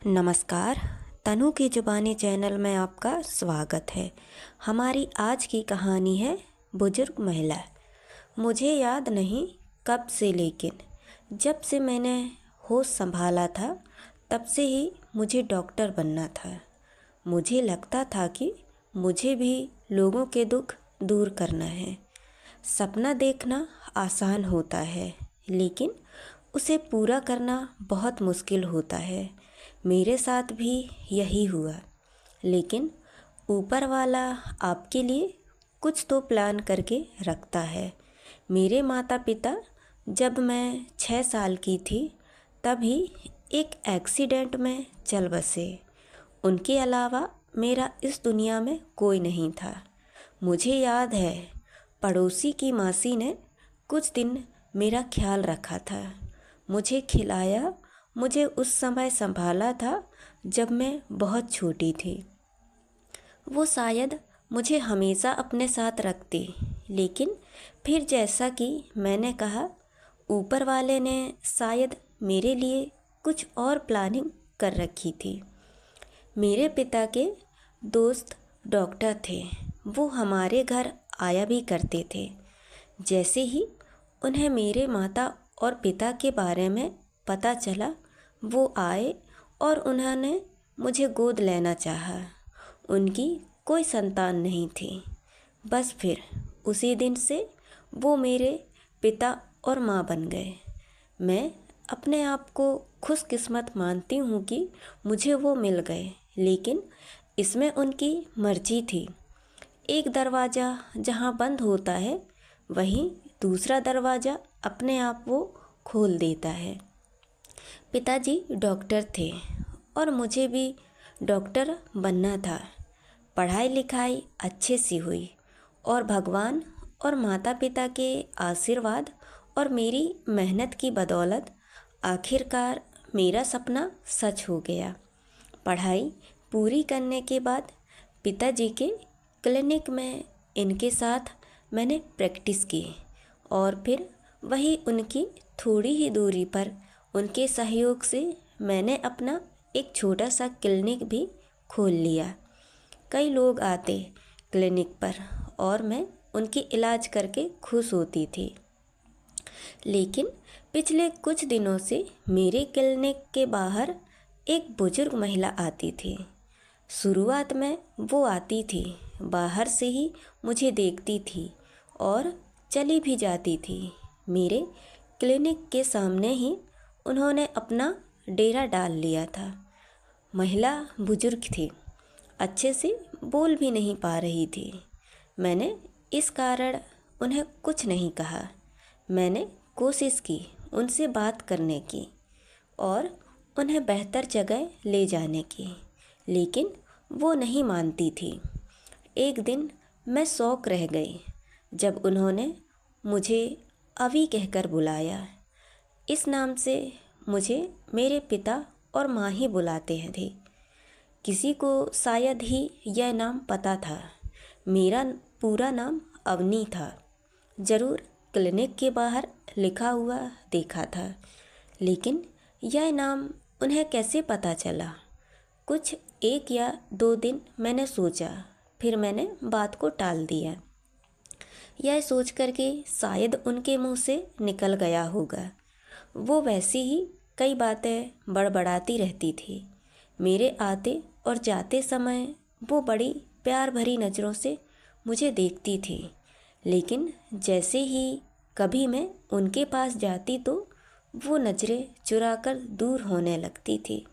नमस्कार। तनु की ज़ुबानी चैनल में आपका स्वागत है। हमारी आज की कहानी है बुजुर्ग महिला। मुझे याद नहीं कब से, लेकिन जब से मैंने होश संभाला था तब से ही मुझे डॉक्टर बनना था। मुझे लगता था कि मुझे भी लोगों के दुख दूर करना है। सपना देखना आसान होता है, लेकिन उसे पूरा करना बहुत मुश्किल होता है। मेरे साथ भी यही हुआ, लेकिन ऊपर वाला आपके लिए कुछ तो प्लान करके रखता है। मेरे माता पिता जब मैं 6 साल की थी तभी एक एक्सीडेंट में चल बसे। उनके अलावा मेरा इस दुनिया में कोई नहीं था। मुझे याद है पड़ोसी की मासी ने कुछ दिन मेरा ख्याल रखा था, मुझे खिलाया, मुझे उस समय संभाला था जब मैं बहुत छोटी थी। वो शायद मुझे हमेशा अपने साथ रखती, लेकिन फिर जैसा कि मैंने कहा, ऊपर वाले ने शायद मेरे लिए कुछ और प्लानिंग कर रखी थी। मेरे पिता के दोस्त डॉक्टर थे। वो हमारे घर आया भी करते थे। जैसे ही उन्हें मेरे माता और पिता के बारे में पता चला, वो आए और उन्होंने मुझे गोद लेना चाहा। उनकी कोई संतान नहीं थी। बस फिर उसी दिन से वो मेरे पिता और माँ बन गए। मैं अपने आप को खुशकिस्मत मानती हूँ कि मुझे वो मिल गए, लेकिन इसमें उनकी मर्जी थी। एक दरवाज़ा जहाँ बंद होता है, वहीं दूसरा दरवाज़ा अपने आप वो खोल देता है। पिताजी डॉक्टर थे और मुझे भी डॉक्टर बनना था। पढ़ाई लिखाई अच्छे से हुई और भगवान और माता पिता के आशीर्वाद और मेरी मेहनत की बदौलत आखिरकार मेरा सपना सच हो गया। पढ़ाई पूरी करने के बाद पिताजी के क्लिनिक में इनके साथ मैंने प्रैक्टिस की और फिर वही उनकी थोड़ी ही दूरी पर उनके सहयोग से मैंने अपना एक छोटा सा क्लिनिक भी खोल लिया। कई लोग आते क्लिनिक पर और मैं उनकी इलाज करके खुश होती थी। लेकिन पिछले कुछ दिनों से मेरे क्लिनिक के बाहर एक बुजुर्ग महिला आती थी। शुरुआत में वो आती थी, बाहर से ही मुझे देखती थी और चली भी जाती थी। मेरे क्लिनिक के सामने ही उन्होंने अपना डेरा डाल लिया था। महिला बुजुर्ग थी, अच्छे से बोल भी नहीं पा रही थी। मैंने इस कारण उन्हें कुछ नहीं कहा। मैंने कोशिश की उनसे बात करने की और उन्हें बेहतर जगह ले जाने की, लेकिन वो नहीं मानती थी। एक दिन मैं शौक रह गई जब उन्होंने मुझे अभी कहकर बुलाया। इस नाम से मुझे मेरे पिता और माँ ही बुलाते हैं थे। किसी को शायद ही यह नाम पता था। मेरा पूरा नाम अवनी था। ज़रूर क्लिनिक के बाहर लिखा हुआ देखा था, लेकिन यह नाम उन्हें कैसे पता चला? कुछ 1 या 2 दिन मैंने सोचा, फिर मैंने बात को टाल दिया। यह सोच कर के शायद उनके मुंह से निकल गया होगा। वो वैसी ही कई बातें बड़बड़ाती रहती थी। मेरे आते और जाते समय वो बड़ी प्यार भरी नज़रों से मुझे देखती थी, लेकिन जैसे ही कभी मैं उनके पास जाती तो वो नज़रें चुराकर दूर होने लगती थी।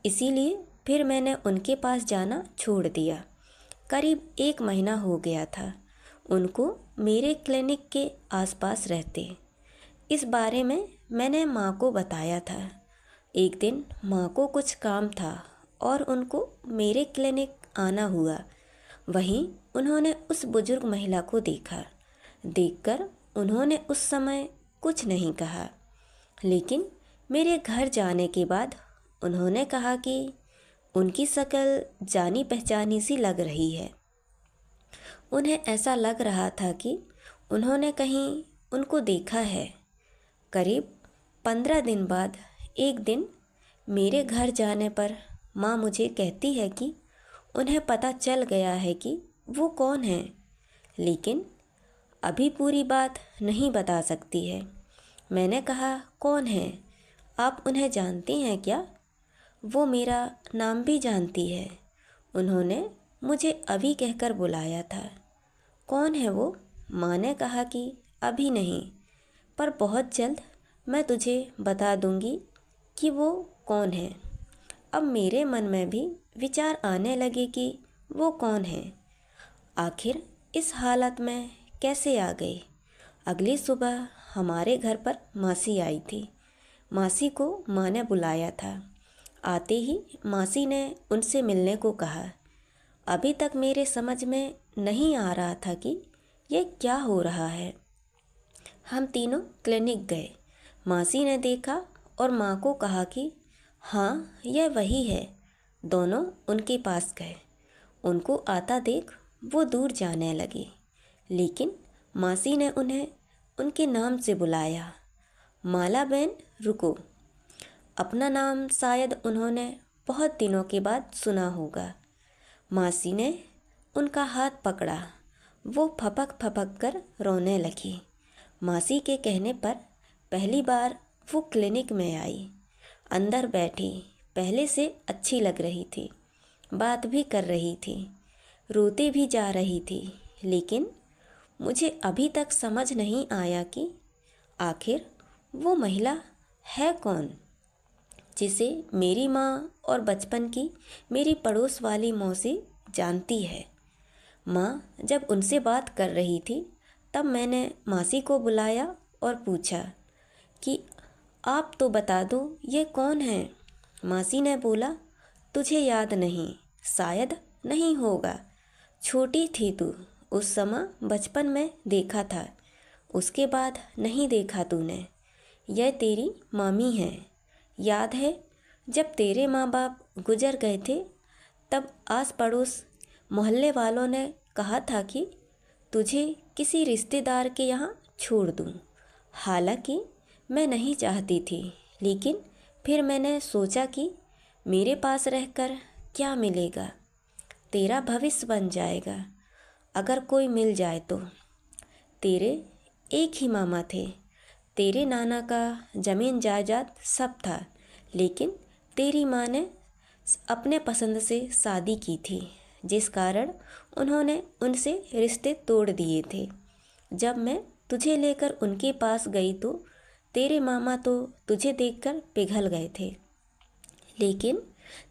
इसीलिए फिर मैंने उनके पास जाना छोड़ दिया। करीब 1 महीना हो गया था उनको मेरे क्लिनिक के आसपास रहते। इस बारे में मैंने माँ को बताया था। एक दिन माँ को कुछ काम था और उनको मेरे क्लिनिक आना हुआ। वहीं उन्होंने उस बुजुर्ग महिला को देखा। देखकर उन्होंने उस समय कुछ नहीं कहा, लेकिन मेरे घर जाने के बाद उन्होंने कहा कि उनकी शक्ल जानी पहचानी सी लग रही है। उन्हें ऐसा लग रहा था कि उन्होंने कहीं उनको देखा है। करीब 15 दिन बाद एक दिन मेरे घर जाने पर माँ मुझे कहती है कि उन्हें पता चल गया है कि वो कौन है, लेकिन अभी पूरी बात नहीं बता सकती है। मैंने कहा, कौन है? आप उन्हें जानती हैं क्या? वो मेरा नाम भी जानती है। उन्होंने मुझे अभी कहकर बुलाया था। कौन है वो? माँ ने कहा कि अभी नहीं, पर बहुत जल्द मैं तुझे बता दूंगी कि वो कौन है। अब मेरे मन में भी विचार आने लगे कि वो कौन है, आखिर इस हालत में कैसे आ गई। अगली सुबह हमारे घर पर मासी आई थी। मासी को माँ ने बुलाया था। आते ही मासी ने उनसे मिलने को कहा। अभी तक मेरे समझ में नहीं आ रहा था कि ये क्या हो रहा है। हम तीनों क्लिनिक गए। मासी ने देखा और माँ को कहा कि हाँ, यह वही है। दोनों उनके पास गए। उनको आता देख वो दूर जाने लगी, लेकिन मासी ने उन्हें उनके नाम से बुलाया। माला बहन, रुको। अपना नाम शायद उन्होंने बहुत दिनों के बाद सुना होगा। मासी ने उनका हाथ पकड़ा। वो फपक फपक कर रोने लगी। मासी के कहने पर पहली बार वो क्लिनिक में आई। अंदर बैठी, पहले से अच्छी लग रही थी, बात भी कर रही थी, रोते भी जा रही थी, लेकिन मुझे अभी तक समझ नहीं आया कि आखिर वो महिला है कौन, जिसे मेरी माँ और बचपन की मेरी पड़ोस वाली मौसी जानती है। माँ जब उनसे बात कर रही थी, तब मैंने मासी को बुलाया और पूछा कि आप तो बता दो, ये कौन है। मासी ने बोला, तुझे याद नहीं, शायद नहीं होगा। छोटी थी तू, उस समय बचपन में देखा था, उसके बाद नहीं देखा तूने। यह तेरी मामी है। याद है जब तेरे माँ बाप गुजर गए थे, तब आस पड़ोस मोहल्ले वालों ने कहा था कि तुझे किसी रिश्तेदार के यहाँ छोड़ दूँ। हालांकि मैं नहीं चाहती थी, लेकिन फिर मैंने सोचा कि मेरे पास रहकर क्या मिलेगा, तेरा भविष्य बन जाएगा अगर कोई मिल जाए तो। तेरे एक ही मामा थे, तेरे नाना का ज़मीन जायदाद सब था, लेकिन तेरी माँ ने अपने पसंद से शादी की थी, जिस कारण उन्होंने उनसे रिश्ते तोड़ दिए थे। जब मैं तुझे लेकर उनके पास गई तो तेरे मामा तो तुझे देखकर पिघल गए थे, लेकिन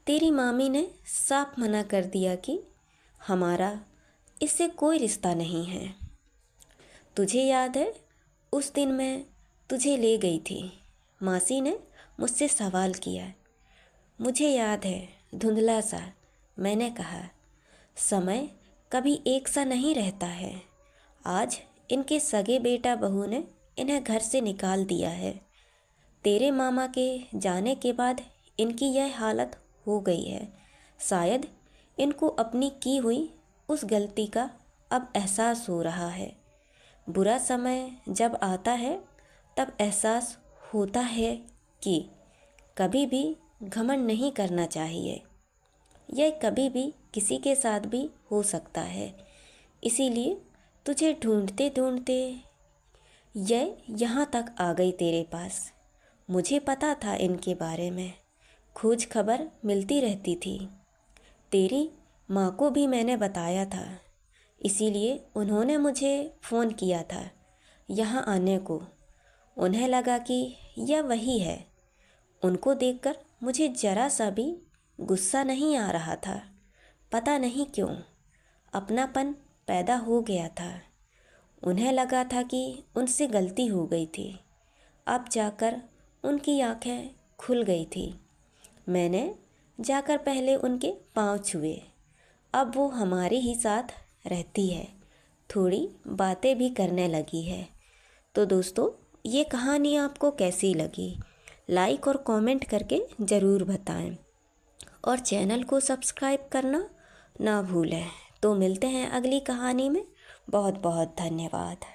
तेरी मामी ने साफ मना कर दिया कि हमारा इससे कोई रिश्ता नहीं है। तुझे याद है उस दिन मैं तुझे ले गई थी, मासी ने मुझसे सवाल किया। मुझे याद है, धुंधला सा। मैंने कहा, समय कभी एक सा नहीं रहता है। आज इनके सगे बेटा बहू ने इन्हें घर से निकाल दिया है। तेरे मामा के जाने के बाद इनकी यह हालत हो गई है। शायद इनको अपनी की हुई उस गलती का अब एहसास हो रहा है। बुरा समय जब आता है तब एहसास होता है कि कभी भी घमंड नहीं करना चाहिए। यह कभी भी किसी के साथ भी हो सकता है। इसीलिए तुझे ढूंढते ढूंढते यह यहाँ तक आ गई तेरे पास। मुझे पता था इनके बारे में, खोज खबर मिलती रहती थी। तेरी माँ को भी मैंने बताया था, इसीलिए उन्होंने मुझे फ़ोन किया था यहाँ आने को। उन्हें लगा कि यह वही है। उनको देखकर मुझे ज़रा सा भी गुस्सा नहीं आ रहा था। पता नहीं क्यों अपनापन पैदा हो गया था। उन्हें लगा था कि उनसे गलती हो गई थी। अब जाकर उनकी आंखें खुल गई थी। मैंने जाकर पहले उनके पाँव छुए। अब वो हमारे ही साथ रहती है, थोड़ी बातें भी करने लगी है। तो दोस्तों, ये कहानी आपको कैसी लगी, लाइक और कमेंट करके ज़रूर बताएं, और चैनल को सब्सक्राइब करना ना भूलें। तो मिलते हैं अगली कहानी में। बहुत बहुत धन्यवाद।